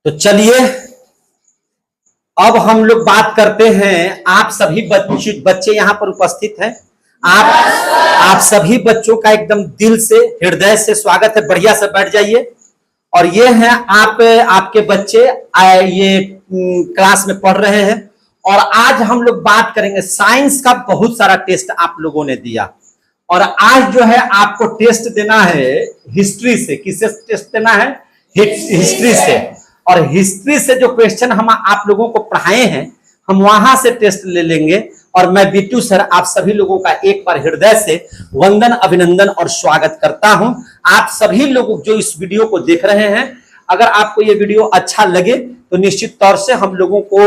तो चलिए अब हम लोग बात करते हैं। आप सभी बच्चे यहाँ पर उपस्थित हैं। आप सभी बच्चों का एकदम दिल से हृदय से स्वागत है। बढ़िया से बैठ जाइए। और ये हैं आपके बच्चे ये क्लास में पढ़ रहे हैं। और आज हम लोग बात करेंगे साइंस का। बहुत सारा टेस्ट आप लोगों ने दिया और आज जो है आपको टेस्ट देना है हिस्ट्री से। किससे टेस्ट देना है? हिस्ट्री से। और हिस्ट्री से जो क्वेश्चन हम आप लोगों को पढ़ाए हैं हम वहां से टेस्ट ले लेंगे। और मैं बिट्टू सर आप सभी लोगों का एक बार हृदय से वंदन अभिनंदन और स्वागत करता हूं। आप सभी लोग जो इस वीडियो को देख रहे हैं, अगर आपको ये वीडियो अच्छा लगे तो निश्चित तौर से हम लोगों को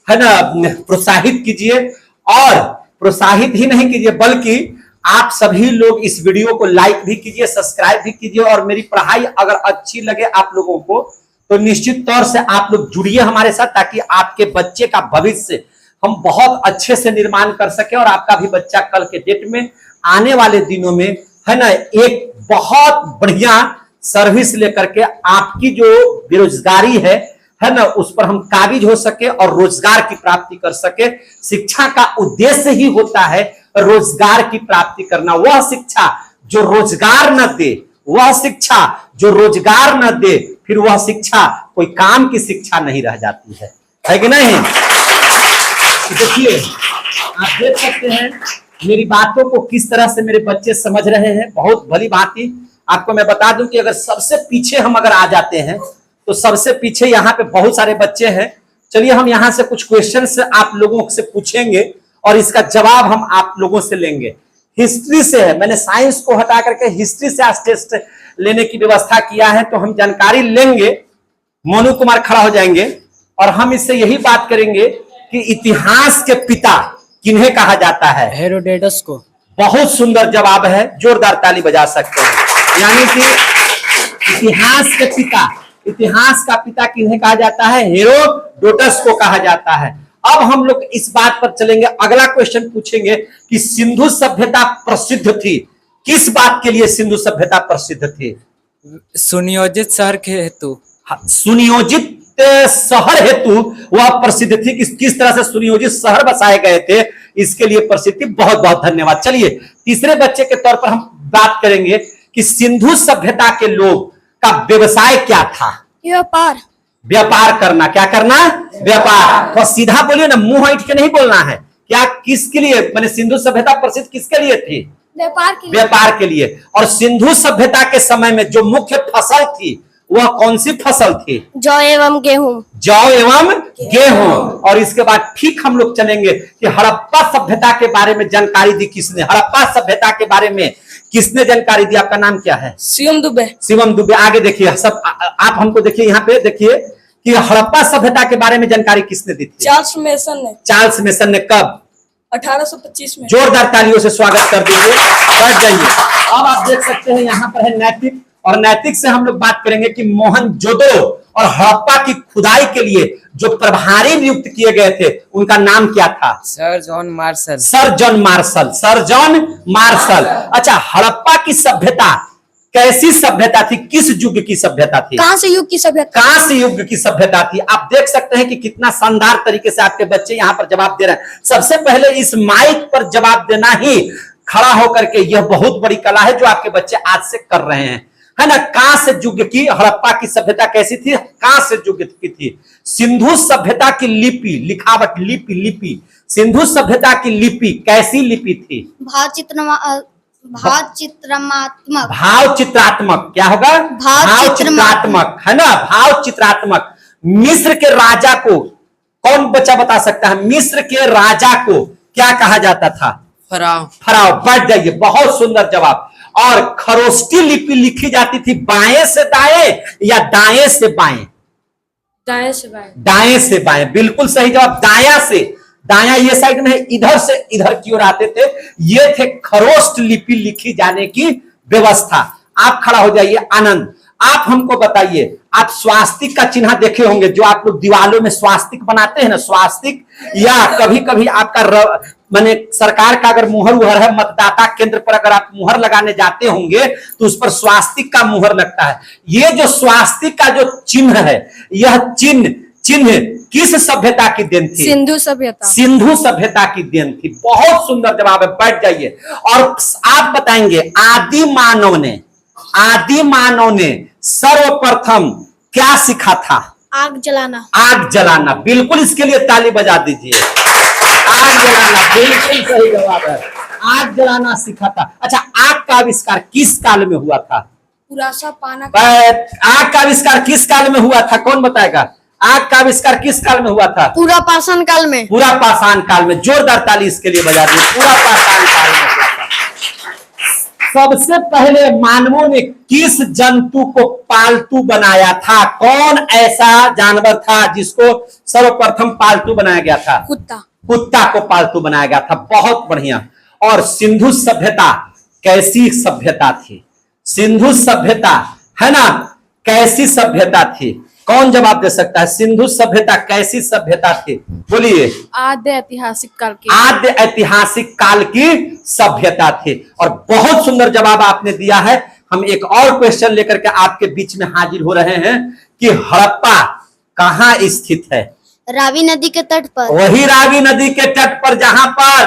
है ना प्रोत्साहित कीजिए। और प्रोत्साहित ही नहीं कीजिए बल्कि आप सभी लोग इस वीडियो को लाइक भी कीजिए, सब्सक्राइब भी कीजिए। और मेरी पढ़ाई अगर अच्छी लगे आप लोगों को तो निश्चित तौर से आप लोग जुड़िए हमारे साथ, ताकि आपके बच्चे का भविष्य हम बहुत अच्छे से निर्माण कर सके। और आपका भी बच्चा कल के डेट में आने वाले दिनों में है ना एक बहुत बढ़िया सर्विस लेकर के आपकी जो बेरोजगारी है ना उस पर हम काबिज हो सके और रोजगार की प्राप्ति कर सके। शिक्षा का उद्देश्य ही होता है रोजगार की प्राप्ति करना। वह शिक्षा जो रोजगार न दे, वह शिक्षा जो रोजगार न दे, फिर वह शिक्षा कोई काम की शिक्षा नहीं रह जाती है कि नहीं? देखिए आप देख सकते हैं मेरी बातों को किस तरह से मेरे बच्चे समझ रहे हैं। बहुत भली भांति आपको मैं बता दूं कि अगर सबसे पीछे हम अगर आ जाते हैं तो सबसे पीछे यहाँ पे बहुत सारे बच्चे हैं। चलिए हम यहाँ से कुछ क्वेश्चंस आप लोगों से पूछेंगे और इसका जवाब हम आप लोगों से लेंगे। हिस्ट्री से है, मैंने साइंस को हटा करके हिस्ट्री से आज टेस्ट लेने की व्यवस्था किया है। तो हम जानकारी लेंगे। मोनू कुमार खड़ा हो जाएंगे और हम इससे यही बात करेंगे कि इतिहास के पिता किन्हें कहा जाता है? हेरोडोटस को। बहुत सुंदर जवाब है, जोरदार ताली बजा सकते हैं। यानी कि इतिहास का पिता किन्हें कहा जाता है? हेरोडोटस को कहा जाता है। अब हम लोग इस बात पर चलेंगे। अगला क्वेश्चन पूछेंगे कि सिंधु सभ्यता प्रसिद्ध थी। किस बात के लिए सिंधु सभ्यता प्रसिद्ध थी? सुनियोजित शहर के हेतु। सुनियोजित शहर हेतु वह प्रसिद्ध थी। किस तरह से सुनियोजित शहर बसाए गए थे इसके लिए प्रसिद्ध थी। बहुत बहुत धन्यवाद। चलिए तीसरे बच्चे के तौर पर हम बात करेंगे कि सिंधु सभ्यता के लोग का व्यवसाय क्या था? व्यापार करना। क्या करना? व्यापार। तो सीधा बोलिए ना, मुंह ऐंठ के नहीं बोलना है। क्या किसके लिए मैंने सिंधु सभ्यता प्रसिद्ध किसके लिए थी? व्यापार के लिए। और सिंधु सभ्यता के समय में जो मुख्य फसल थी वह कौन सी फसल थी? जौ एवं गेहूं। जौ एवं गेहूं। और इसके बाद ठीक हम लोग चलेंगे कि हड़प्पा सभ्यता के बारे में जानकारी दी किसने? हड़प्पा सभ्यता के बारे में किसने जानकारी दी? आपका नाम क्या है? शिवम दुबे। शिवम दुबे। आगे देखिए सब आप हमको देखिए यहाँ पे देखिए कि हड़प्पा सभ्यता के बारे में जानकारी किसने दी थी? चार्ल्स मेसन ने। चार्ल्स मेसन ने। कब? 1825 में। जोरदार तालियों से स्वागत कर दीजिए। बैठ जाइए। अब आप देख सकते हैं यहाँ पर है नैतिक। और नैतिक से हम लोग बात करेंगे कि मोहनजोदड़ो और हड़प्पा की खुदाई के लिए जो प्रभारी नियुक्त किए गए थे उनका नाम क्या था? Sir John Marshall. Sir John Marshall. Sir John Marshall. अच्छा, हड़प्पा की सभ्यता कैसी सभ्यता थी? किस युग की सभ्यता थी? कांस्य युग की सभ्यता। कांस्य युग की सभ्यता थी। आप देख सकते हैं कि कितना शानदार तरीके से आपके बच्चे यहाँ पर जवाब दे रहे हैं। सबसे पहले इस माइक पर जवाब देना ही खड़ा होकर के यह बहुत बड़ी कला है जो आपके बच्चे आज से कर रहे हैं, है ना। कांस्य युग की हड़प्पा की सभ्यता कैसी थी? कांस्य युग की थी। सिंधु सभ्यता की लिपि, लिखावट, लिपि सिंधु सभ्यता की लिपि कैसी लिपि थी? भाव चित्रात्मक। क्या होगा? भाव चित्रात्मक, है ना। भाव चित्रात्मक। मिस्र के राजा को कौन बच्चा बता सकता है? मिस्र के राजा को क्या कहा जाता था? फराव। बैठ जाइए। बहुत सुंदर जवाब। और खरोष्टी लिपि लिखी जाती थी बाएं से दाएं या दाएं से बाएं? दाएं से बाएं। दाएं से बाएं। बिल्कुल सही जवाब। दाया से दाया ये साइड में है, इधर से इधर की ओर आते थे। ये थे खरोष्ट लिपि लिखी जाने की व्यवस्था। आप खड़ा हो जाइए। आनंद, आप हमको बताइए, आप स्वास्तिक का चिन्ह देखे होंगे जो आप लोग दीवालों में स्वास्तिक बनाते हैं ना, स्वास्तिक। या कभी कभी आपका माने सरकार का अगर मुहर उहर है, मतदाता केंद्र पर अगर आप मुहर लगाने जाते होंगे तो उस पर स्वास्तिक का मुहर लगता है। ये जो स्वास्तिक का जो चिन्ह है, यह चिन्ह किस सभ्यता की देन थी? सिंधु सभ्यता। सिंधु सभ्यता की देन थी। बहुत सुंदर जवाब है, बैठ जाइए। और आप बताएंगे आदि मानव ने सर्वप्रथम क्या सीखा था? आग जलाना। आग जलाना, बिल्कुल, इसके लिए ताली बजा दीजिए। आग जलाना बिल्कुल सही जवाब है, आग जलाना सीखा था। अच्छा, आग का आविष्कार किस काल में हुआ था? पुरासा पाना। आग का आविष्कार किस काल में हुआ था? कौन बताएगा? आग का आविष्कार किस काल में हुआ था? पूरा पाषाण काल में। पूरा पाषाण काल में। जोरदार ताली इसके लिए बजा दी। पूरा पाषाण काल में हुआ था। सबसे पहले मानवों ने किस जंतु को पालतू बनाया था? कौन ऐसा जानवर था जिसको सर्वप्रथम पालतू बनाया गया था? कुत्ता को पालतू बनाया गया था। बहुत बढ़िया। और सिंधु सभ्यता कैसी सभ्यता थी? सिंधु सभ्यता है ना, कैसी सभ्यता थी? कौन जवाब दे सकता है? सिंधु सभ्यता कैसी सभ्यता थी? बोलिए। आद्य ऐतिहासिक काल की। आद्य ऐतिहासिक काल की सभ्यता थी। और बहुत सुंदर जवाब आपने दिया है। हम एक और क्वेश्चन लेकर के आपके बीच में हाजिर हो रहे हैं कि हड़प्पा कहाँ स्थित है? रावी नदी के तट पर। वही रावी नदी के तट पर जहां पर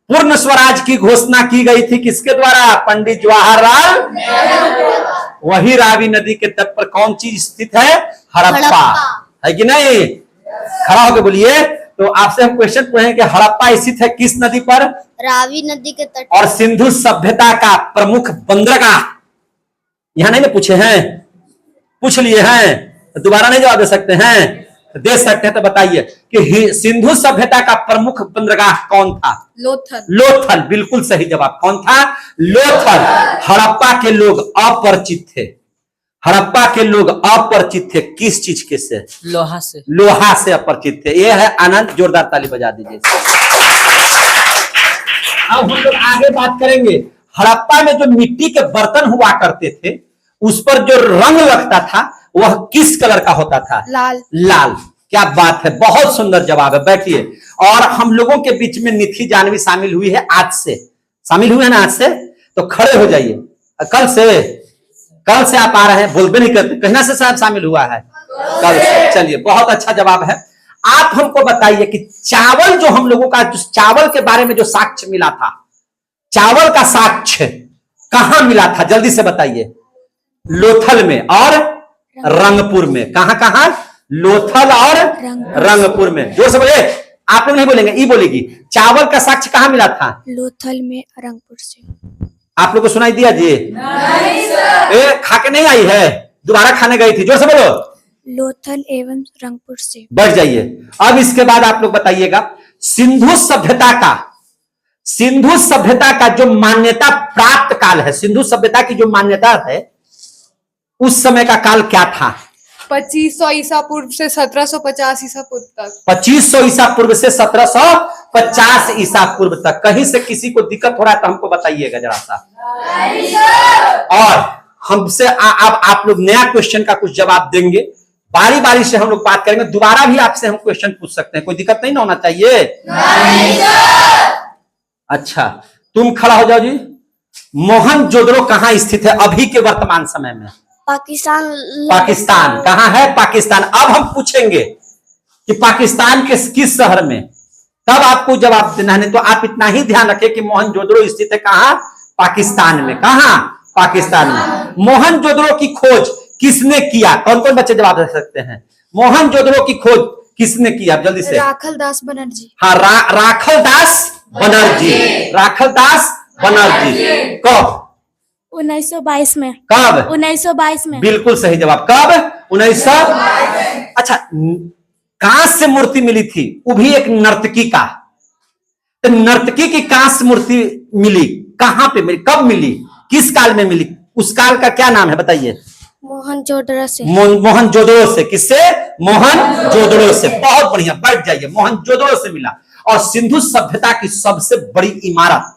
पूर्ण स्वराज की घोषणा की गई थी। किसके द्वारा? पंडित जवाहरलाल। वही रावी नदी के तट पर कौन चीज स्थित है? हड़प्पा। है कि नहीं? खड़ा होकर बोलिए। तो आपसे हम क्वेश्चन पूछेंगे कि हड़प्पा स्थित है किस नदी पर? रावी नदी के तट। और सिंधु सभ्यता का प्रमुख बंदरगाह यहां नहीं ना पूछे हैं? पूछ लिए हैं, दोबारा नहीं जवाब दे सकते हैं? दे सकते हैं तो बताइए कि सिंधु सभ्यता का प्रमुख बंदरगाह कौन था? लोथल। लोथल, बिल्कुल सही जवाब। कौन था? लोथल। हड़प्पा के लोग अपरिचित थे। हड़प्पा के लोग अपरिचित थे किस चीज के से? लोहा से। लोहा से अपरिचित थे। यह है आनंद। जोरदार ताली बजा दीजिए। अब हम लोग आगे बात करेंगे। हड़प्पा में जो मिट्टी के बर्तन हुआ करते थे, उस पर जो रंग लगता था वह किस कलर का होता था? लाल। लाल। क्या बात है, बहुत सुंदर जवाब है। बैठिए। और हम लोगों के बीच में निथि जानवी शामिल हुई है आज से। शामिल हुए ना आज से? तो खड़े हो जाइए। कल से आप आ रहे हैं, बोलबे नहीं करते। कहना से साहब शामिल हुआ है? कल से। चलिए, बहुत अच्छा जवाब है। आप हमको बताइए कि चावल जो हम लोगों का, चावल के बारे में जो साक्ष्य मिला था, चावल का साक्ष्य कहां मिला था? जल्दी से बताइए। लोथल में और रंगपुर में। कहां? लोथल और रंगपुर में। जोर से बोले। आप लोग नहीं बोलेंगे, ई बोलेगी। चावल का साक्ष्य कहां मिला था? लोथल में, रंगपुर से। आप लोग को सुनाई दिया जी? नहीं सर। खा के नहीं आई है, दोबारा खाने गई थी। जोर से बोलो। लोथल एवं रंगपुर से। बैठ जाइए। अब इसके बाद आप लोग बताइएगा सिंधु सभ्यता का जो मान्यता प्राप्त काल है, सिंधु सभ्यता की जो मान्यता है, उस समय का काल क्या था? 2500 ईसा पूर्व से 1750 ईसा पूर्व तक। 2500 ईसा पूर्व से 1750 ईसा पूर्व तक। कहीं से किसी को दिक्कत हो रहा है तो हमको बताइएगा जरा सा। और हमसे आप लोग नया क्वेश्चन का कुछ जवाब देंगे। बारी बारी से हम लोग बात करेंगे। दोबारा भी आपसे हम क्वेश्चन पूछ सकते हैं, कोई दिक्कत नहीं ना होना चाहिए। अच्छा, तुम खड़ा हो जाओ जी। मोहनजोदड़ो कहां स्थित है अभी के वर्तमान समय में? पाकिस्तान। कहां है? पाकिस्तान। अब हम पूछेंगे कि पाकिस्तान के किस शहर में, तब आपको जवाब देना है। नहीं तो आप इतना ही ध्यान रखें कि मोहनजोदड़ो स्थित है कहां? पाकिस्तान में। कहां? पाकिस्तान में। मोहनजोदड़ो की खोज किसने किया? कौन कौन बच्चे जवाब दे सकते हैं? मोहनजोदड़ो की खोज किसने किया? जल्दी से। राखलदास बनर्जी। हाँ, राखलदास बनर्जी। राखलदास बनर्जी। कब? 1922 में। कब? 1922 में। बिल्कुल सही जवाब। कब? 1922। अच्छा, कांस्य मूर्ति मिली थी, वो भी एक नर्तकी का। तो नर्तकी की कांस्य मूर्ति मिली, कहां पे मिली, कब मिली, किस काल में मिली? उस काल का क्या नाम है बताइए? मोहनजोदड़ो से। मोहनजोदड़ो से। किससे? मोहनजोदड़ो से। बहुत बढ़िया, बैठ जाइए। मोहनजोदड़ो से मिला। और सिंधु सभ्यता की सबसे बड़ी इमारत,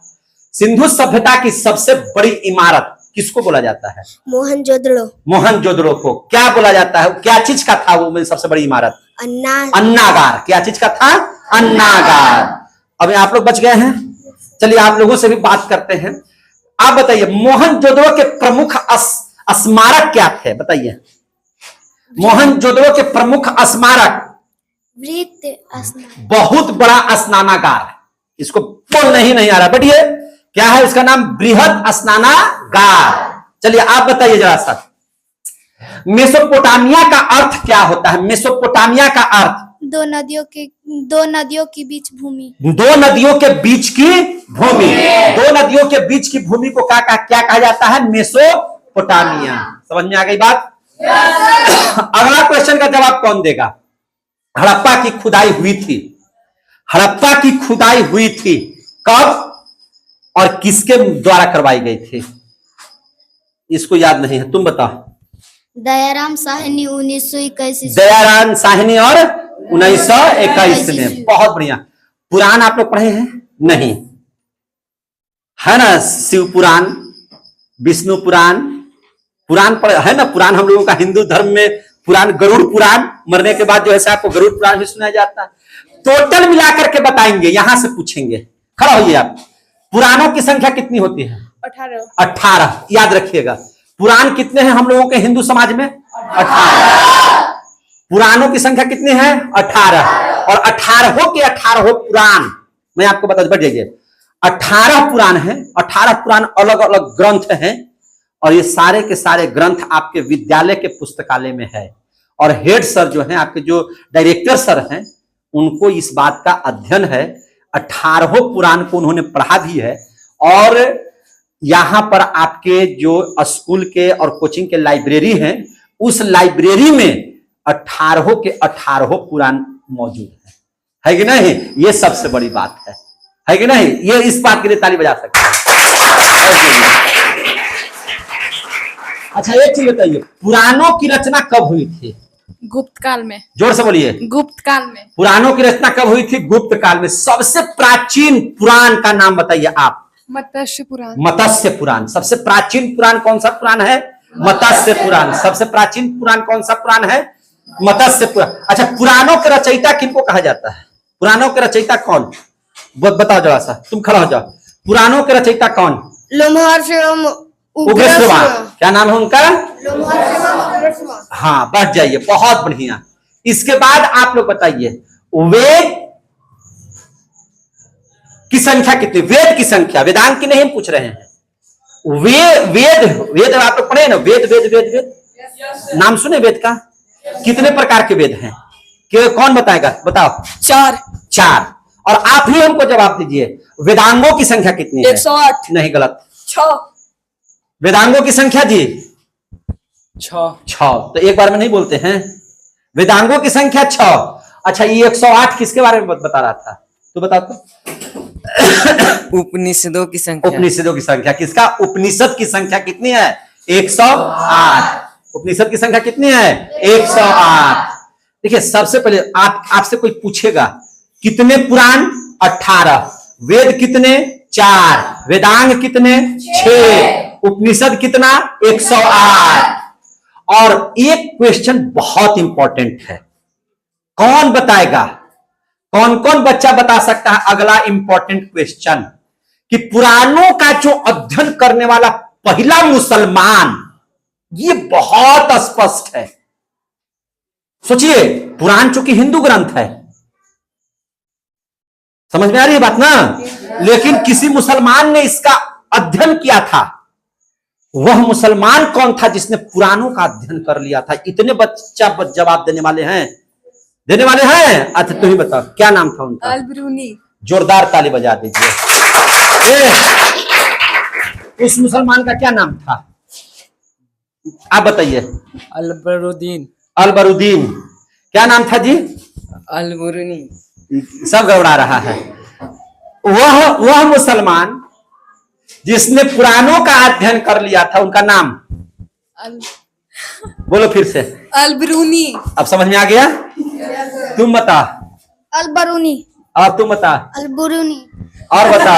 सिंधु सभ्यता की सबसे बड़ी इमारत किसको बोला जाता है? मोहनजोदड़ो। मोहनजोदड़ो को क्या बोला जाता है? क्या चीज का था वो सबसे बड़ी इमारत? अन्नागार। क्या चीज का था? अन्नागार। अभी आप लोग बच गए हैं। चलिए आप लोगों से भी बात करते हैं। आप बताइए मोहनजोदड़ो के प्रमुख स्मारक क्या थे, बताइए। मोहनजोदड़ो के प्रमुख स्मारक वृत्त स्नान। बहुत बड़ा स्नानागार है, इसको बोलना ही नहीं आ रहा, बट ये क्या है, उसका नाम बृहद स्नानागार। चलिए आप बताइए जरा सा, मेसोपोटामिया का अर्थ क्या होता है? मेसोपोटामिया का अर्थ दो नदियों के बीच भूमि। दो नदियों के बीच की भूमि। दो नदियों के बीच की भूमि को क्या कहा जाता है? मेसोपोटामिया। समझ में आ गई बात? अगला क्वेश्चन का जवाब कौन देगा? हड़प्पा की खुदाई हुई थी। हड़प्पा की खुदाई हुई थी कब और किसके द्वारा करवाई गई थी? इसको याद नहीं है, तुम बताओ। दयाराम साहनी 1921। दयाराम साहनी और 1921 में। बहुत बढ़िया। पुराण आप लोग पढ़े हैं? नहीं है ना? शिव पुराण, विष्णु पुराण, पुराण पढ़े है ना? पुराण हम लोगों का हिंदू धर्म में पुराण गरुड़ पुराण, मरने के बाद जो है आपको गरुड़ पुराण भी सुनाया जाता है। टोटल मिलाकर के बताएंगे, यहां से पूछेंगे। खड़ा होइए आप। पुराणों की संख्या कितनी होती है? 18। याद रखिएगा। पुराण कितने हैं हम लोगों के हिंदू समाज में? 18। पुराणों की संख्या कितनी है? 18। और 18 पुराण मैं आपको बता बढ़ जाइए। 18 पुराण है। 18 पुराण अलग अलग ग्रंथ हैं और ये सारे के सारे ग्रंथ आपके विद्यालय के पुस्तकालय में है। और हेड सर जो हैं, आपके जो डायरेक्टर सर हैं, उनको इस बात का अध्ययन है। 18 पुराण को उन्होंने पढ़ा भी है। और यहां पर आपके जो स्कूल के और कोचिंग के लाइब्रेरी हैं, उस लाइब्रेरी में 18 के 18 पुराण मौजूद है कि नहीं? ये सबसे बड़ी बात है कि नहीं? ये इस बात के लिए ताली बजा सकते हैं। अच्छा एक चीज बताइए, पुराणों की रचना कब हुई थी? गुप्त काल में। जोर से बोलिए। गुप्त काल में। पुराणों की रचना कब हुई थी? गुप्त काल में। सबसे प्राचीन पुराण का नाम बताइए आप। मत्स्य पुराण। मत्स्य पुराण। सबसे प्राचीन पुराण कौन सा पुराण है? मत्स्य पुराण। सबसे प्राचीन पुराण कौन सा पुराण है? मत्स्य पुराण। अच्छा, पुराणों के रचयिता किनको कहा जाता है? पुराणों के रचयिता कौन? बताओ जरा सा, तुम खड़ा हो जाओ। पुराणों के रचयिता कौन? उग्रसेन। क्या नाम है उनका? हाँ, बैठ जाइए, बहुत बढ़िया। इसके बाद आप लोग बताइए, वेद की संख्या कितनी? वेद की संख्या, वेदांग की नहीं पूछ रहे हैं। वेद आप लोग पढ़े ना? वेद नाम सुने वेद का? कितने प्रकार के वेद हैं? कौन बताएगा? बताओ। 4। और आप ही हमको जवाब दीजिए, वेदांगों की संख्या कितनी है? 108। नहीं, गलत। 6। वेदांगों की संख्या जी 6। तो एक बार में नहीं बोलते हैं। वेदांगों की संख्या 6। अच्छा, ये 108 किसके बारे में बता रहा था? तो बता तो। उपनिषदों की संख्या। उपनिषदों की संख्या। किसका? उपनिषद की संख्या कितनी है? 108। उपनिषद की संख्या कितनी है? 108। देखिए, सबसे पहले आपसे कोई पूछेगा कितने पुराण? 18। वेद कितने? 4। वेदांग कितने? 6। उपनिषद कितना? 108। और एक क्वेश्चन बहुत इंपॉर्टेंट है, कौन बताएगा? कौन कौन बच्चा बता सकता है अगला इंपॉर्टेंट क्वेश्चन, कि पुराणों का जो अध्ययन करने वाला पहला मुसलमान? ये बहुत स्पष्ट है। सोचिए, पुराण चूंकि हिंदू ग्रंथ है, समझ में आ रही है बात ना? लेकिन किसी मुसलमान ने इसका अध्ययन किया था। वह मुसलमान कौन था जिसने पुराणों का अध्ययन कर लिया था? इतने बच्चा जवाब देने वाले हैं। अच्छा, तुम ही बताओ, क्या नाम था उनका? अल-बिरूनी। जोरदार ताली बजा दीजिए। उस मुसलमान का क्या नाम था? आप बताइए। अलबरुद्दीन। अलबरुद्दीन। क्या नाम था जी? अलबुरुनी। सब गड़बड़ा रहा है। वह मुसलमान जिसने पुराणों का अध्ययन कर लिया था, उनका नाम बोलो फिर से। अल-बिरूनी। अब समझ में आ गया? तुम बता। अल-बरूनी। अब तुम बता। अल-बुरूनी। और बता,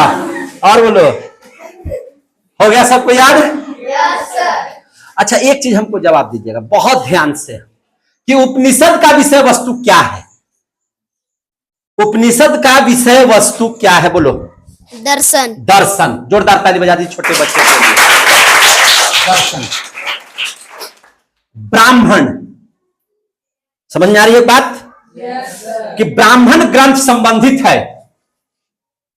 और बोलो। हो गया सबको याद? अच्छा, एक चीज हमको जवाब दीजिएगा बहुत ध्यान से, कि उपनिषद का विषय वस्तु क्या है? उपनिषद का विषय वस्तु क्या है? बोलो। दर्शन। दर्शन। जोरदार ताली बजा दी छोटे बच्चे के लिए। दर्शन। ब्राह्मण, समझ में आ रही है बात? कि ब्राह्मण ग्रंथ संबंधित है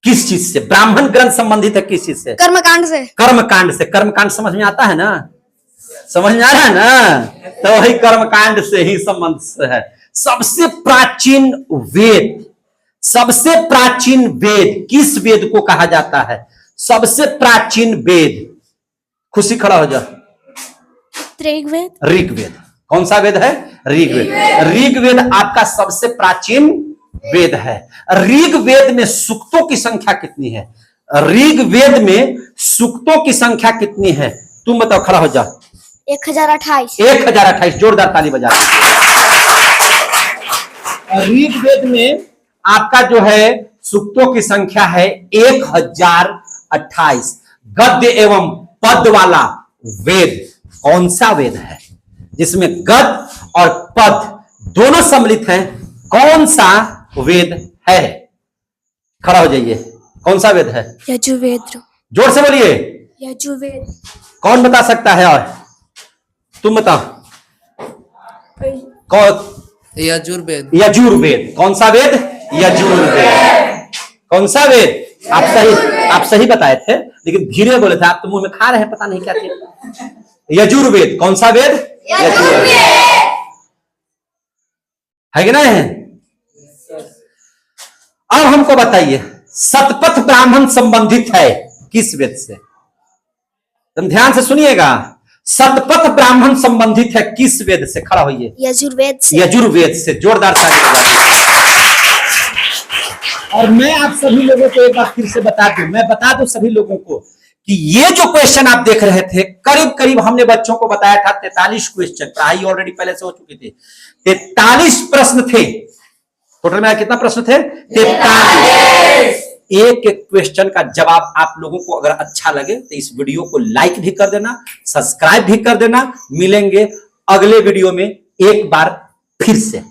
किस चीज से? ब्राह्मण ग्रंथ संबंधित है किस चीज से? कर्मकांड से। कर्मकांड से। कर्मकांड समझ में आता है ना? समझ में आ रहा है ना? तो वही कर्मकांड से ही संबंध से है। सबसे प्राचीन वेद, सबसे प्राचीन वेद किस वेद को कहा जाता है? सबसे प्राचीन वेद, खुशी खड़ा हो जा। ऋग्वेद। ऋग्वेद। कौन सा वेद है? ऋग्वेद। ऋग्वेद आपका सबसे प्राचीन वेद है। ऋग्वेद में सूक्तों की संख्या कितनी है? ऋग्वेद में सूक्तों की संख्या कितनी है? तुम बताओ, खड़ा हो जा। 1028। 1028। जोरदार ताली बजा। ऋग्वेद में आपका जो है सूक्तों की संख्या है 1028। गद्य एवं पद वाला वेद कौन सा वेद है जिसमें गद्य और पद दोनों सम्मिलित हैं? कौन सा वेद है? खड़ा हो जाइए। कौन सा वेद है? यजुर्वेद। जोर से बोलिए। यजुर्वेद। कौन बता सकता है? और तुम बताओ। कौन? यजुर्वेद। यजुर्वेद। कौन सा वेद? यजुर्वेद। कौन सा वेद? आप सही बताए थे, लेकिन धीरे बोले थे। आप तो मुंह में खा रहे हैं, पता नहीं क्या थे। यजुर्वेद। कौन सा वेद? यजुर्वेद। है कि नहीं? अब हमको बताइए, शतपथ ब्राह्मण संबंधित है किस वेद से? तुम ध्यान से सुनिएगा। शतपथ ब्राह्मण संबंधित है किस वेद से? खड़ा होइए। यजुर्वेद से। यजुर्वेद से। जोरदार ताली बजाइए। और मैं आप सभी लोगों को एक बार फिर से बता दूं सभी लोगों को कि ये जो क्वेश्चन आप देख रहे थे, करीब करीब हमने बच्चों को बताया था 43 क्वेश्चन। पढ़ाई ऑलरेडी पहले से हो चुकी थी। 43 प्रश्न थे टोटल में। कितना प्रश्न थे? 43। एक एक क्वेश्चन का जवाब आप लोगों को अगर अच्छा लगे तो इस वीडियो को लाइक भी कर देना, सब्सक्राइब भी कर देना। मिलेंगे अगले वीडियो में एक बार फिर से।